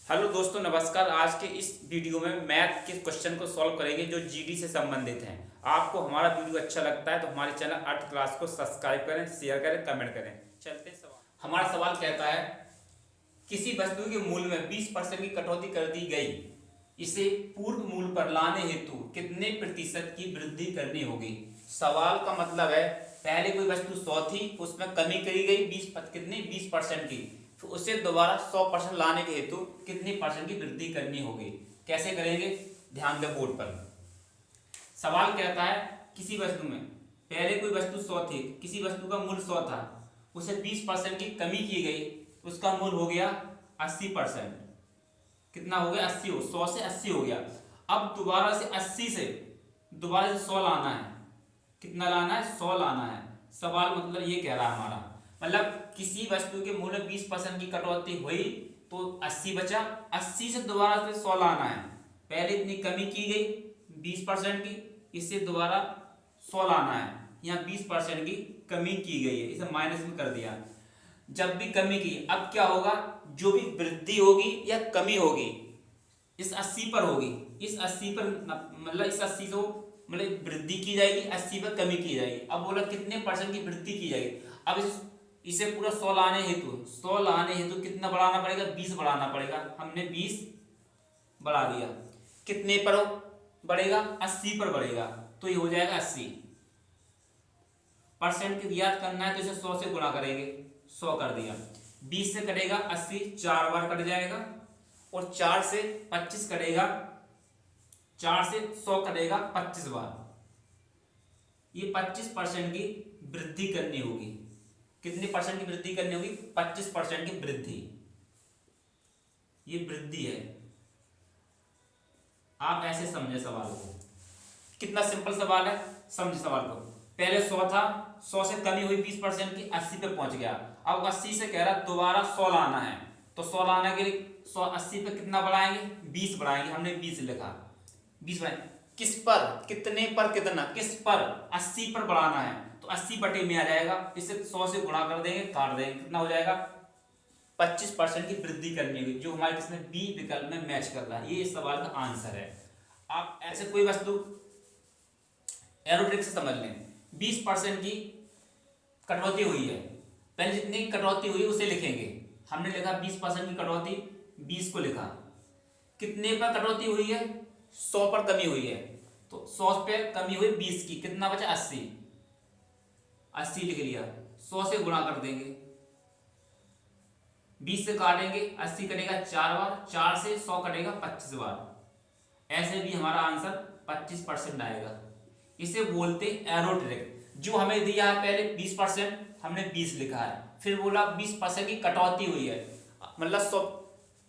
Hello दोस्तों, नमस्कार। आज के इस वीडियो में मैथ के क्वेश्चन को सॉल्व करेंगे जो जीडी से संबंधित हैं। आपको हमारा वीडियो अच्छा लगता है तो हमारे चैनल अर्थ क्लास को सब्सक्राइब करें, शेयर करें, कमेंट करें। चलते सवाल। हमारा सवाल कहता है किसी वस्तु के मूल्य में 20% की कटौती कर दी गई, इसे पूर्व मूल्य पर लाने हेतु कितने प्रतिशत की वृद्धि करनी होगी। सवाल का मतलब है पहले कोई वस्तु 100 थी, उसमें कमी करी गई 20% की, तो उसे दोबारा 100% लाने के हेतु कितनी परसेंट की वृद्धि करनी होगी। कैसे करेंगे, ध्यान दें बोर्ड पर। सवाल कहता है किसी वस्तु में पहले कोई वस्तु 100 थी, किसी वस्तु का मूल्य 100 था, उसे 20% की कमी की गई, उसका मूल्य हो गया 80%। कितना हो गया, 80 हो 100 से 80 हो गया। अब दोबारा से 80 से दोबारा से 100 लाना है। कितना लाना है, 100 लाना है। सवाल मतलब ये कह रहा है हमारा, मतलब किसी वस्तु के मूल्य 20% की कटौती हुई तो 80 बचा, 80 से दोबारा से 100 लाना है। पहले इतनी कमी की गई 20% की, इससे दोबारा 100 लाना है। यहाँ 20% की कमी की गई है, इसे माइनस में कर दिया। जब भी कमी की, अब क्या होगा, जो भी वृद्धि होगी या कमी होगी इस 80 पर होगी। इस 80 पर मतलब इस 80 से मतलब वृद्धि की जाएगी, 80 पर कमी की जाएगी। अब बोला कितने परसेंट की वृद्धि की जाएगी। अब इसे पूरा 100 लाने हेतु कितना बढ़ाना पड़ेगा, 20 बढ़ाना पड़ेगा। हमने 20 बढ़ा दिया। कितने पर बढ़ेगा, 80 पर बढ़ेगा, तो ये हो जाएगा 80 परसेंट की याद करना है तो इसे 100 से गुणा करेंगे। 100 कर दिया, 20 से कटेगा 80, 4 बार कट जाएगा, और 4 से 25 कटेगा, 4 से 100 कटेगा 25 बार। ये 25% की वृद्धि करनी होगी। कितनी परसेंट की वृद्धि करनी होगी, 25% की वृद्धि। ये वृद्धि है। आप ऐसे समझे सवाल को, कितना सिंपल सवाल है, समझे सवाल को। पहले 100 था, 100 से कमी हुई 20% की, 80 पे पहुंच गया। अब 80 से कह रहा दोबारा 100 लाना है, तो 100 लाने के लिए 100 80 पे कितना बढ़ाएंगे, 20 बढ़ाएंगे। हमने 20 लिखा, 20 बढ़ाएंगे। किस पर, कितने पर, कितना, किस पर, 80 पर बढ़ाना है, तो 80 बटे में आ जाएगा। इसे 100 से गुणा कर देंगे, काट देंगे, कितना हो जाएगा, 25% की वृद्धि करनी होगी, जो हमारे किसमें बी विकल्प में मैच कर रहा है। ये इस सवाल का आंसर है। आप ऐसे कोई वस्तु एरो ट्रिक से समझ लें। 20% की कटौती हुई है, पहले जितनी कटौती हुई उसे लिखेंगे। हमने लिखा 20% की कटौती, 20 को लिखा। कितने पर कटौती हुई है, 100 पर कमी हुई है, तो 100 पे कमी हुई 20 की, कितना बचा 80, 80 लिख लिया। 100 से गुणा कर देंगे, 20 से काटेंगे, 80 कटेगा 4 बार, 4 से 100 कटेगा 25 बार। ऐसे भी हमारा आंसर 25% आएगा। इसे बोलते एरो ट्रिक। जो हमें दिया है पहले 20%, हमने 20 लिखा है, फिर बोला 20% की कटौती हुई है, मतलब 100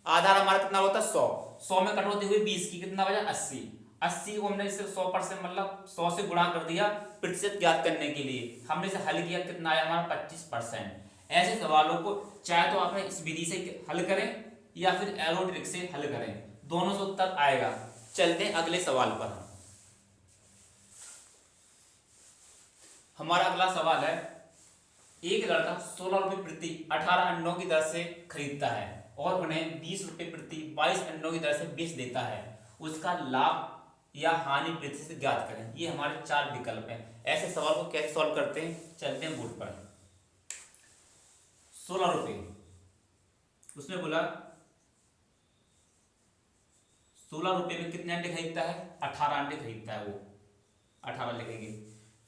आधार हमारा कितना होता है 100, 100 में कटौती हुई 20 की, कितना बचा 80, 80 को हमने इसे 100% मतलब 100 से गुणा कर दिया प्रतिशत ज्ञात करने के लिए। हमने इसे हल किया, कितना आया हमारा 25%। ऐसे सवालों को चाहे तो आप इस विधि से हल करें या फिर एरो ट्रिक से हल करें, दोनों से उत्तर आएगा। चलते हैं अगले सवाल पर। हमारा अगला सवाल है, एक लड़का 16 रुपए प्रति 18 अंडों की दर से खरीदता है और उन्हें 20 रुपए प्रति 22 अंडों की दर से बेच देता है। उसका लाभ या हानि प्रतिशत ज्ञात करें। ये हमारे 4 विकल्प हैं। ऐसे सवाल को कैसे सॉल्व करते हैं, चलते हैं बोर्ड पर। 16 रुपए, उसने बोला 16 रुपए में कितने अंडे खरीदता है, 18 अंडे खरीदता है, वो 18 लिखेंगे।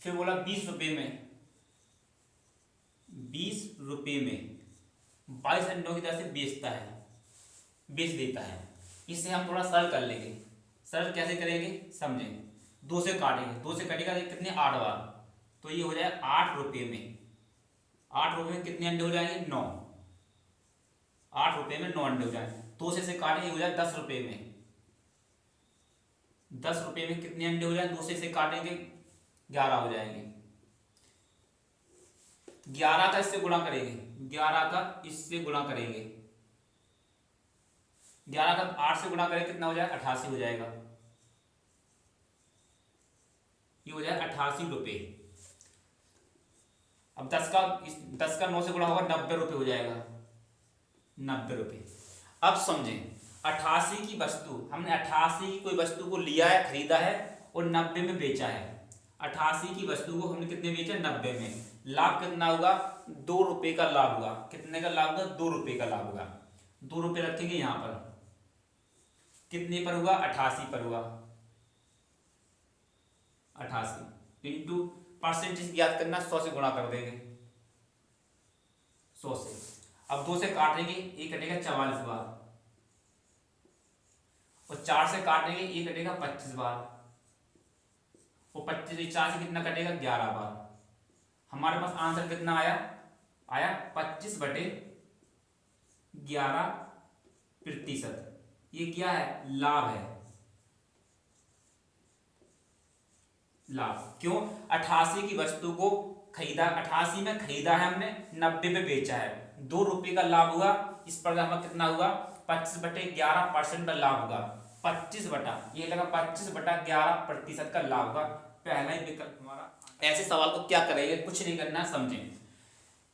फिर बोला 20 रुपए में, 20 रुपए में 22 अंडों की तरह से बेच देता है। इसे हम थोड़ा सरल कर लेंगे। सरल कैसे करेंगे समझें। 2 से काटेंगे, 2 से कटेगा कितने 8 बार, तो ये हो जाएगा 8 रुपए में। 8 रुपए में कितने अंडे हो जाएंगे, 9। 8 रुपए में 9 अंडे हो जाएंगे। 2 से काटेंगे, हो जाए 10 रुपए में। 10 रुपए में कितने अंडे हो जाएंगे, 2 से काटेंगे 11 हो जाएंगे। 11 का इससे गुणा करेंगे, 11 का इससे गुणा करेंगे, 11 का 8 से गुणा करेंगे, कितना हो जाएगा 88 हो जाएगा। ये हो जाएगा 88 रुपए। अब 10 का 9 से गुणा होगा 90 रुपए हो जाएगा, 90 रुपए। अब समझें, 88 की वस्तु, हमने 88 की कोई वस्तु को लिया है, खरीदा है और 90 में बेचा है। 88 की वस्तु को हमने कितने बेचा? 90 में। लाभ कितना होगा? 2 रुपये का लाभ होगा। कितने का लाभ होगा? 2 रुपये का लाभ होगा। 2 रुपये रखेंगे यहाँ पर, कितने पर होगा? 88 पर होगा। 88 इंटू परसेंटेज याद करना, 100 से गुणा कर देंगे, 100 से। अब 2 से काटेंगे, ये कटेगा 44 बार, और 4 से काटेंगे, ये कटेगा 25 बार, और 25 4 से कितना कटेगा? 11 बार। हमारे पास आंसर कितना आया? 25/11%। ये क्या है? लाभ है। लाभ क्यों? 88 की वस्तु को खरीदा, 88 में खरीदा है हमने, 90 में बेचा है, 2 रुपये का लाभ हुआ। इस पर हमारा कितना हुआ? 25/11% का लाभ होगा। 25 बटा, ये लगा 25/11% का लाभ होगा। पहला ही विकल्प हमारा। ऐसे सवाल को क्या करेंगे? कुछ नहीं करना, समझें।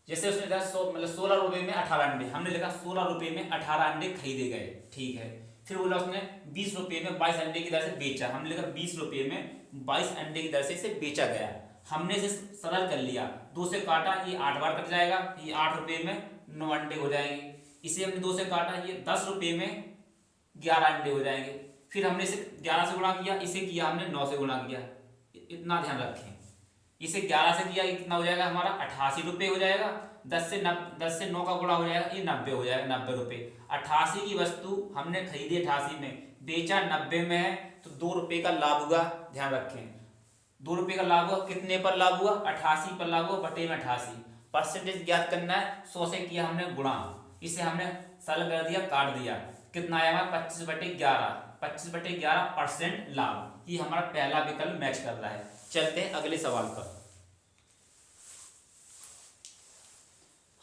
जैसे उसने लिखा 16 रुपये में 18 अंडे, हमने लिखा 16 रुपये में 18 अंडे खरीदे गए, ठीक है। फिर बोला उसने 20 रुपये में 22 अंडे की दर से बेचा, हमने लिखा 20 रुपये में 22 अंडे की दर से इसे बेचा गया। हमने इसे सरल कर लिया, 2 से काटा, ये 8 बार कट जाएगा, ये 8 रुपये में 9 अंडे हो जाएंगे। इसे हमने 2 से काटा, ये 10 रुपये में 11 अंडे हो जाएंगे। फिर हमने इसे 11 से गुणा किया, इसे किया हमने 9 से गुणा किया। इतना ध्यान रखें, इसे 11 से किया, कितना हो जाएगा हमारा? 88 रुपये हो जाएगा। 10 से 9 का गुणा हो जाएगा, ये 90 हो जाएगा, 90 रुपये। 88 की वस्तु हमने खरीदी 88 में, बेचा 90 में है, तो 2 रुपये का लाभ हुआ। ध्यान रखें, 2 रुपये का लाभ हुआ। कितने पर लाभ हुआ? 88 पर लाभ हुआ, बटे में 88। परसेंटेज ज्ञात करना है, 100 से किया हमने गुणा, इसे हमने सरल कर दिया, काट दिया। कितना आया हमारा? 25/11, 25/11% लाभ। ये हमारा पहला विकल्प मैच कर रहा है। चलते हैं अगले सवाल पर।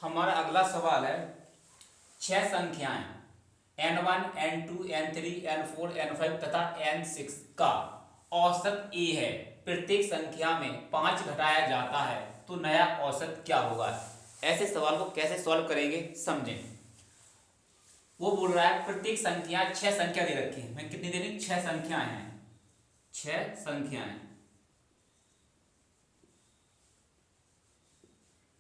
हमारा अगला सवाल है, 6 संख्याएं n1, n2, n3, n4, n5 तथा n6 का औसत a है। प्रत्येक संख्या में 5 घटाया जाता है, तो नया औसत क्या होगा? ऐसे सवाल को कैसे सॉल्व करेंगे, समझें। वो बोल रहा है प्रत्येक संख्या, 6 संख्या दे रखी है। मैं कितनी दे रही? 6 संख्याएं हैं, 6 संख्याएं,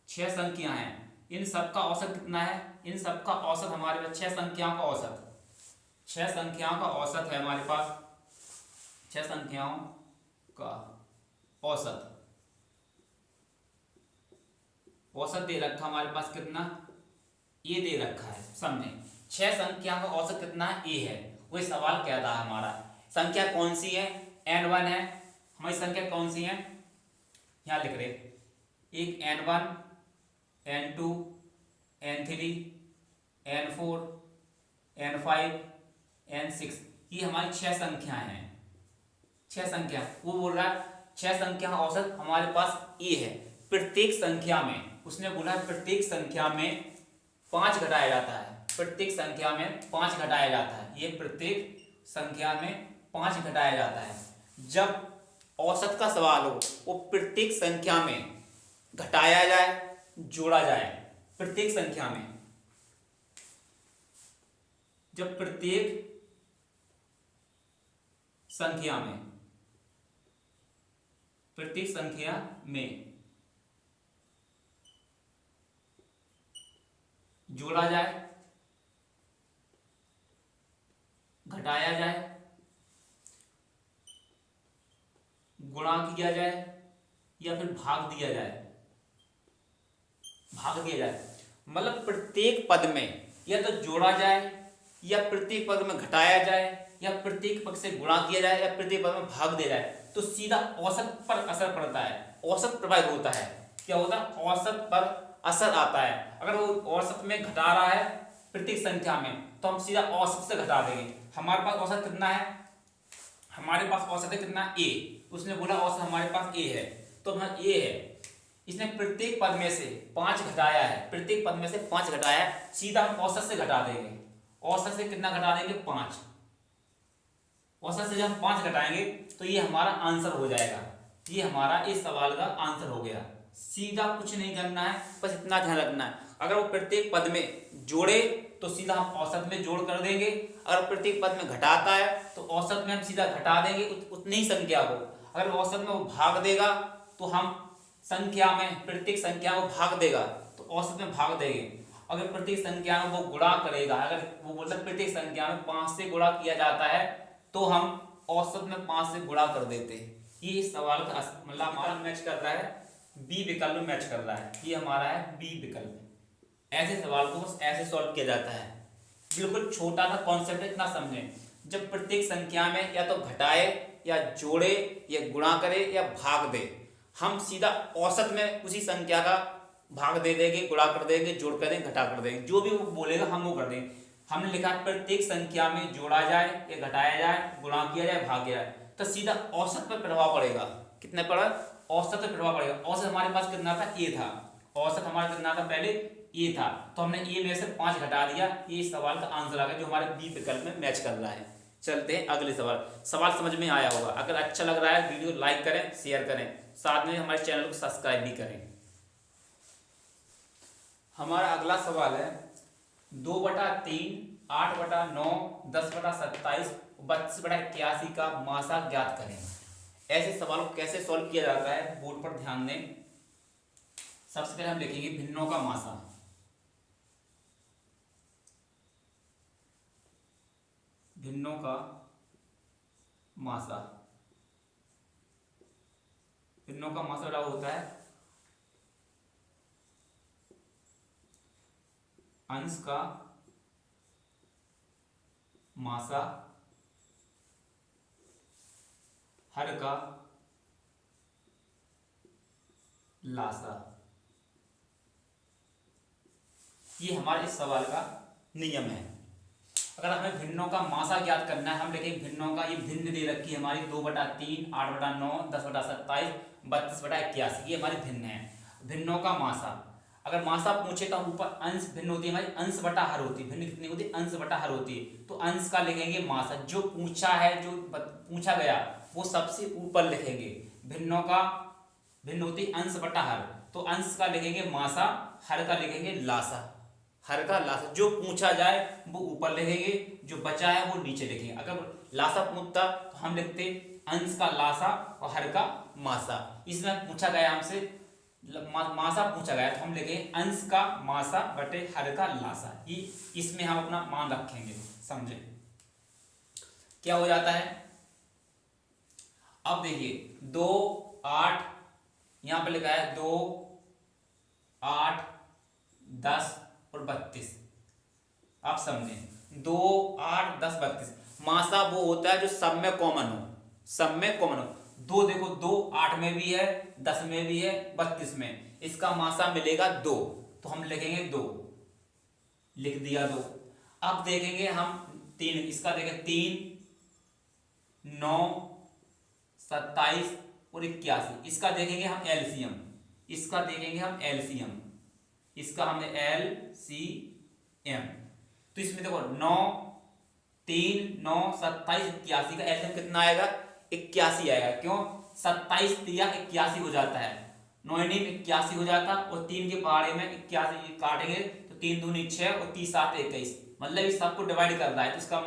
6 संख्याएं हैं। इन सब का औसत कितना है? इन सब का औसत हमारे पास 6 संख्याओं का औसत, 6 संख्याओं का औसत है हमारे पास। 6 संख्याओं का औसत, औसत दे रखा हमारे पास कितना? ये दे रखा है, समझें। 6 संख्या का औसत कितना है? ए है। वही सवाल कहता है हमारा, संख्या कौन सी है? n1 है। हमारी संख्या कौन सी है? यहां लिख रहे, एक n1, n2, n3, n4, n5, n6, ये हमारी 6 संख्याएं हैं। 6 संख्या, वो बोल रहा है 6 संख्या का औसत हमारे पास ए है। प्रत्येक संख्या में, उसने बोला है प्रत्येक संख्या में 5 घटाया जाता है। प्रत्येक संख्या में 5 घटाया जाता है। ये प्रत्येक संख्या में 5 घटाया जाता है। जब औसत का सवाल हो, वो प्रत्येक संख्या में घटाया जाए, जोड़ा जाए। प्रत्येक संख्या में, जब प्रत्येक संख्या में, प्रत्येक संख्या में जोड़ा जाए, घटाया जाए, गुणा किया जाए, या फिर भाग दिया जाए, भाग दिया जाए, मतलब प्रत्येक पद में या तो जोड़ा जाए, या प्रत्येक पद में घटाया जाए, या प्रत्येक पद से गुणा किया जाए, या प्रत्येक पद में भाग दिया जाए, तो सीधा औसत पर असर पड़ता है, औसत प्रभावित होता है। क्या होता है? औसत पर असर आता है। अगर वो औसत में घटा रहा है प्रत्येक संख्या में, तो हम सीधा औसत से घटा देंगे। हमारे पास औसत कितना है? हमारे पास औसत है कितना? ए। उसने बोला औसत हमारे पास ए है, तो हम ए है। इसने प्रत्येक पद में से 5 घटाया है, प्रत्येक पद में से 5 घटाया है, सीधा हम औसत से घटा देंगे। औसत से कितना घटा देंगे? 5। औसत से जब हम 5 घटाएंगे तो ये हमारा आंसर हो जाएगा। ये हमारा इस सवाल का आंसर हो गया। सीधा कुछ नहीं करना है, बस इतना ध्यान रखना है, अगर वो प्रत्येक पद में जोड़े तो सीधा हम औसत में जोड़ कर देंगे। अगर प्रत्येक पद में घटाता है तो औसत में हम सीधा घटा देंगे उतनी ही संख्या को। अगर औसत में वो भाग देगा तो हम संख्या में, प्रत्येक संख्या को भाग देगा तो औसत में भाग देंगे। अगर प्रत्येक संख्या में वो गुणा करेगा, अगर वो बोलता है प्रत्येक संख्या में 5 से गुणा किया जाता है तो हम औसत में 5 से गुणा कर देते हैं। ये सवाल का मतलब हमारा मैच कर रहा है, बी विकल्प में मैच कर रहा है। ये हमारा है बी विकल्प। ऐसे सवाल को बस ऐसे सॉल्व किया जाता है। बिल्कुल छोटा सा कॉन्सेप्ट है, इतना समझें। जब प्रत्येक संख्या में या तो घटाए या जोड़े या गुणा करे या भाग दे, हम सीधा औसत में उसी संख्या का भाग दे देंगे, गुणा कर देंगे, जोड़ कर देंगे, घटा कर देंगे, जो भी वो बोलेगा हम वो कर देंगे। हमने लिखा प्रत्येक संख्या में जोड़ा जाए या घटाया जाए, गुणा किया जाए, भाग जाए, तो सीधा औसत पर प्रभाव पड़ेगा। कितने पड़ा? औसत पर प्रभाव पड़ेगा। औसत हमारे पास कितना था? ए था। औसत हमारा कितना था? पहले ए था, तो हमने ए में से 5 घटा दिया। ये सवाल का आंसर आ गया जो हमारे बी विकल्प में मैच कर रहा है। चलते हैं अगले सवाल। सवाल समझ में आया होगा। अगर अच्छा लग रहा है वीडियो लाइक करें, शेयर करें, साथ में हमारे चैनल को सब्सक्राइब भी करें। हमारा अगला सवाल है 2/3, 8/9, 10/27, 32/81 का मासा ज्ञात करें। ऐसे सवालों को कैसे सॉल्व किया जाता है बोर्ड पर ध्यान दें। सबसे पहले हम लिखेंगे भिन्नों का मासा। भिन्नों का मासा, भिन्नों का मासा बराबर होता है अंश का मासा हर का लासा। ये हमारे इस सवाल का नियम है। अगर हमें भिन्नों का मासा ज्ञात करना है, हम लिखेंगे भिन्नों का, ये भिन्न दे रखी है हमारी 2/3, 8/9, 10/27, 32/81, ये हमारी भिन्न है। भिन्नों का मासा, अगर मासा पूछे तो ऊपर अंश भिन्न होती है हमारी, अंश बटा हर होती है। भिन्न कितनी होती है? अंश बटा हर होती है। तो अंश का लिखेंगे मासा, जो पूछा है, जो पूछा गया वो सबसे ऊपर लिखेंगे। भिन्नों का भिन्न होती है अंश बटा हर, तो अंश का लिखेंगे मासा, हर का लिखेंगे लासा। हर का लासा, जो पूछा जाए वो ऊपर लिखेंगे, जो बचा है वो नीचे लिखेंगे। अगर लासा पूछता तो हम लिखते अंश का लासा और हर का मासा। इसमें पूछा गया हमसे मासा पूछा गया तो हम लिखेंगे अंश का मासा बटे हर का लासा। ये इसमें हम अपना मान रखेंगे। समझे क्या हो जाता है? अब देखिए 2, 8, यहां पर लिखा है 2, 8, 10 और 32। आप समझें 2, 8, 10, 32 मासा वो होता है जो सब में कॉमन हो, सब में कॉमन हो। 2 देखो 2 8 में भी है, 10 में भी है, 32 में, इसका मासा मिलेगा 2, तो हम लिखेंगे 2, लिख दिया 2। अब देखेंगे हम 3, इसका देखें 3, 9, 27 और 81, इसका देखेंगे हम एलसीएम, इसका देखेंगे हम एलसीएम, इसका हमने एलसीएम। तो इसमें देखो 9, 3, 9, 27, 81 का एलसीएम कितना आएगा? 81 आएगा। क्यों? 27 दिया 81 हो जाता है, 9 में 81 हो जाता, और 3 के पहाड़े में 81 काटेंगे तो 3 दूनी 6 और 30 7 21, मतलब इस सबको डिवाइड कर रहा है तो इसका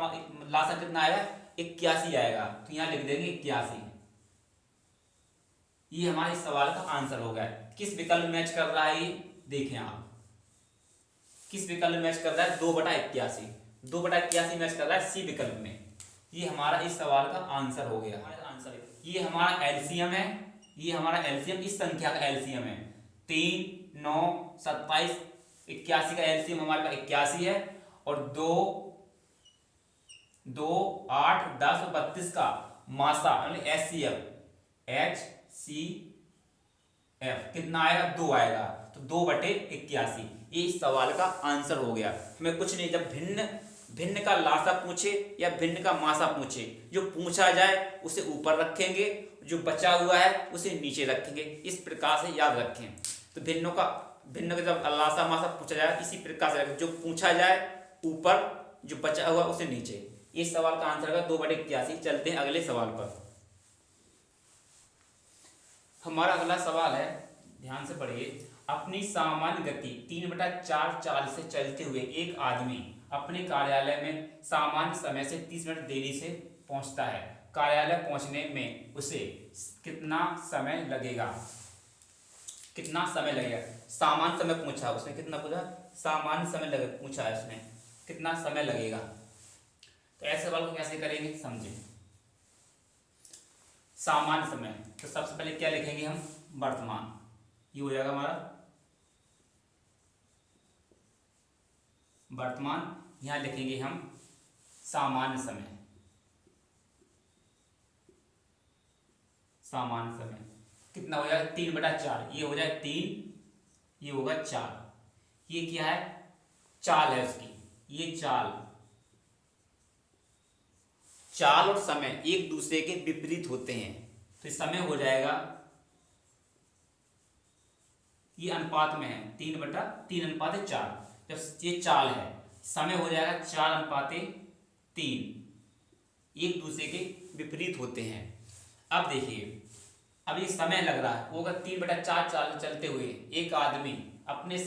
लासा कितना आएगा? 81 आएगा। तो यहाँ लिख देंगे 81। ये हमारे इस सवाल का आंसर हो गया। किस विकल्प में मैच कर रहा है? ये देखें आप, किस विकल्प में मैच कर रहा है? 2/81, 2/81 मैच कर रहा है सी विकल्प में। ये हमारा इस सवाल का आंसर हो गया। आंसर ये हमारा एलसीएम है, ये हमारा एलसीएम इस संख्या का एलसीएम है। 3, 9, 27, 81 का एलसीएम हमारे पास 81 है, और 2, 8, 10 और 32 का मासा HCF कितना आएगा? 2 आएगा। तो 2/81 ये इस सवाल का आंसर हो गया। मैं कुछ नहीं, जब भिन्न का लासा पूछे या भिन्न का मासा पूछे, जो पूछा जाए उसे ऊपर रखेंगे, जो बचा हुआ है उसे नीचे रखेंगे। इस प्रकार से याद रखें। तो भिन्न का जब लासा मासा पूछा जाए इसी प्रकार से रखें, जो पूछा जाए ऊपर, जो बचा हुआ उसे नीचे। इस सवाल का आंसर होगा 2/81। चलते हैं अगले सवाल पर। हमारा अगला सवाल है, ध्यान से पढ़िए। अपनी सामान्य गति 3/4 चाल से चलते हुए एक आदमी अपने कार्यालय में सामान्य समय से 30 मिनट देरी से पहुंचता है। कार्यालय पहुंचने में उसे कितना समय लगेगा? कितना समय लगेगा? सामान्य समय पूछा उसने, कितना पूछा? सामान्य समय पूछा है उसने, कितना समय लगेगा। तो ऐसे सवाल को कैसे करेंगे समझे। सामान्य समय, तो सबसे पहले क्या लिखेंगे हम? वर्तमान। ये हो जाएगा हमारा वर्तमान। यहां लिखेंगे हम सामान्य समय। सामान्य समय कितना हो जाएगा? 3/4। ये हो जाए 3, ये होगा 4। ये क्या है? चाल है उसकी, ये चाल। चाल और समय एक दूसरे के विपरीत होते हैं, तो समय हो जाएगा, ये अनुपात में है 3/3:4। जब ये चाल है, समय हो जाएगा 4:3। एक दूसरे के विपरीत होते हैं। अब देखिए, अब ये समय लग रहा है, वो अगर 3/4 चाल चलते हुए एक आदमी अपने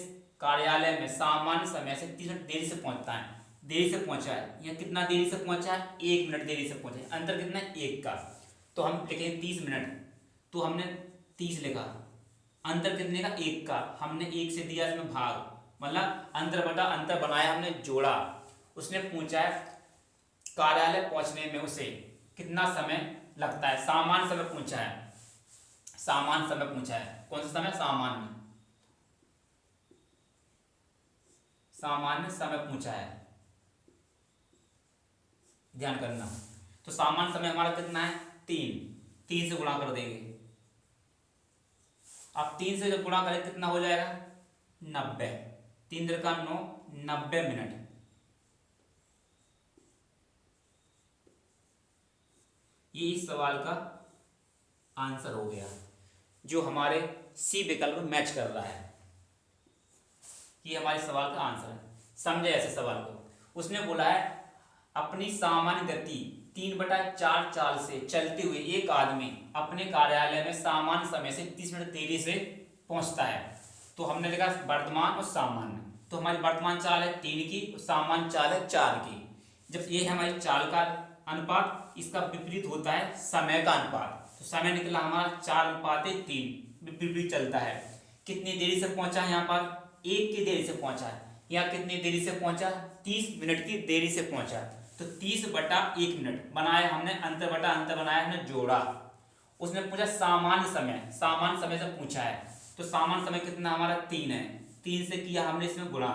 कार्यालय में सामान्य समय से 30 मिनट देरी से पहुंचता है, देरी से पहुंचा है, यह कितना देरी से पहुंचा है? 1 मिनट देरी से पहुंचा है। अंतर कितना है? 1 का। तो हम लिखेंगे 30 मिनट, तो हमने 30 लिखा। अंतर कितने का? 1 का। हमने 1 से दिया इसमें भाग, मतलब अंतर बटा अंतर बनाया, हमने जोड़ा। उसने पूछा है कार्यालय पहुंचने में उसे कितना समय लगता है। सामान्य समय पूछा है, सामान्य समय पूछा है। कौन सा समय? सामान्य, सामान्य समय पूछा है, ध्यान करना। तो सामान्य समय हमारा कितना है? 3 से गुणा कर देंगे। अब 3 से जब गुणा करें कितना हो जाएगा? 90। 3 3 का 9, 90 मिनट। ये इस सवाल का आंसर हो गया, जो हमारे सी विकल्प में मैच कर रहा है। ये हमारे सवाल का आंसर है। समझे ऐसे सवाल को? उसने बोला है अपनी सामान्य गति 3/4 चाल से चलते हुए एक आदमी अपने कार्यालय में सामान्य समय से 30 मिनट देरी से पहुंचता है। तो हमने लिखा वर्तमान और सामान्य। तो हमारी वर्तमान चाल है 3 की, सामान्य चाल है 4 की। जब ये है हमारी चाल का अनुपात, इसका विपरीत होता है समय का अनुपात। तो समय निकला हमारा 4:3, विपरीत चलता है। कितनी देरी से पहुंचा है? यहाँ पर 1 की देरी से पहुंचा है। यहाँ कितनी देरी से पहुंचा? 30 मिनट की देरी से पहुंचा। तो 30/1 मिनट बनाया हमने, अंतर बटा अंतर बनाया हमने, जोड़ा। उसने पूछा सामान्य समय, सामान्य समय से पूछा है। तो सामान्य समय कितना हमारा? 3 है। 3 से किया हमने इसमें गुणा,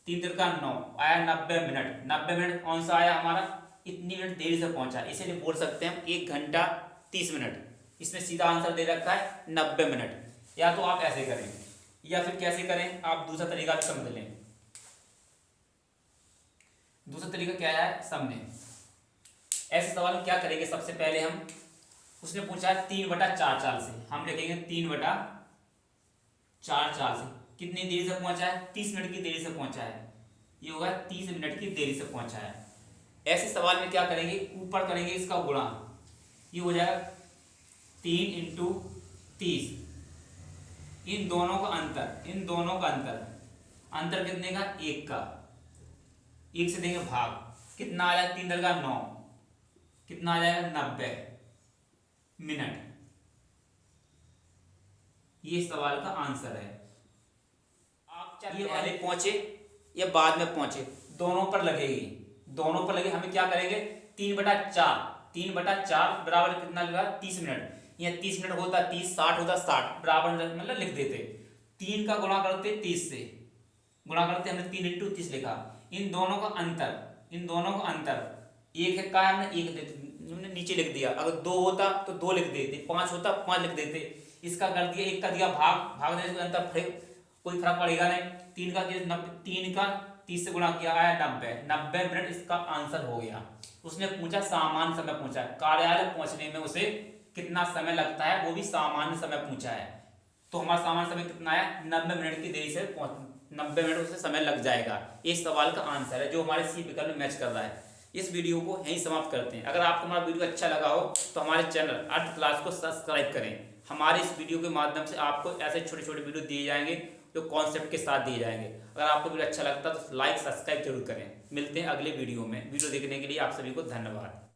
3 3 का 9 आया 90 मिनट। 90 मिनट कौन सा आया हमारा? इतनी मिनट देरी से पहुंचा, इसीलिए बोल सकते हैं 1 घंटा 30 मिनट। इसमें सीधा आंसर दे रखा है 90 मिनट। या तो आप ऐसे करें, या फिर कैसे करें, आप दूसरा तरीका भी समझ लें। दूसरा तरीका क्या है समझें। ऐसे सवाल में क्या करेंगे? सबसे पहले हम, उसने पूछा है 3/4 चाल से, हम लिखेंगे 3/4 चाल से कितनी देरी से पहुंचा है? 30 मिनट की देरी से पहुंचा है। ये होगा 30 मिनट की देरी से पहुंचा है। ऐसे सवाल में क्या करेंगे? ऊपर करेंगे इसका गुणा, ये हो जाएगा 3 × 30। इन दोनों का अंतर, इन दोनों का अंतर, अंतर कितने का? 1 का। 1 से देंगे भाग, कितना आ जाएगा? 3 3 का 9, कितना आ जाएगा? 90 मिनट। ये सवाल का आंसर है। आप चाहे पहले पहुंचे या बाद में पहुंचे, दोनों पर लगेगी, दोनों पर लगे। हमें क्या करेंगे? 3/4, 3/4 बराबर कितना लगा? 30 मिनट। या 30 मिनट होता 30, 60 होता 60, बराबर मतलब लिख देते। 3 का गुणा करते 30 से, गुणा करते हमने 3 × 30 लिखा। इन दोनों का अंतर, इन दोनों का अंतर 1 है का, हमने 1 नीचे लिख दिया। अगर 2 होता तो 2 लिख देते, 5 होता 5 लिख देते। इसका कर दिया, 1 का दिया भाग, भाग देने से अंतर कोई फर्क पड़ेगा नहीं। 3 का 3 का 30 से गुणा किया, आया 90 मिनट। इसका आंसर हो गया। उसने पूछा सामान्य समय पूछा है, कार्यालय पहुंचने में उसे कितना समय लगता है, वो भी सामान्य समय पूछा है। तो हमारा सामान्य समय कितना आया? 90 मिनट की देरी से 90 मिनट उसे समय लग जाएगा। इस सवाल का आंसर है, जो हमारे सी विकल्प में मैच कर रहा है। इस वीडियो को यहीं समाप्त करते हैं। अगर आपको हमारा वीडियो अच्छा लगा हो तो हमारे चैनल अर्थ क्लास को सब्सक्राइब करें। हमारे इस वीडियो के माध्यम से आपको ऐसे छोटे छोटे वीडियो दिए जाएंगे जो कॉन्सेप्ट के साथ दिए जाएंगे। अगर आपको वीडियो अच्छा लगता है तो लाइक सब्सक्राइब जरूर करें। मिलते हैं अगले वीडियो में। वीडियो देखने के लिए आप सभी को धन्यवाद।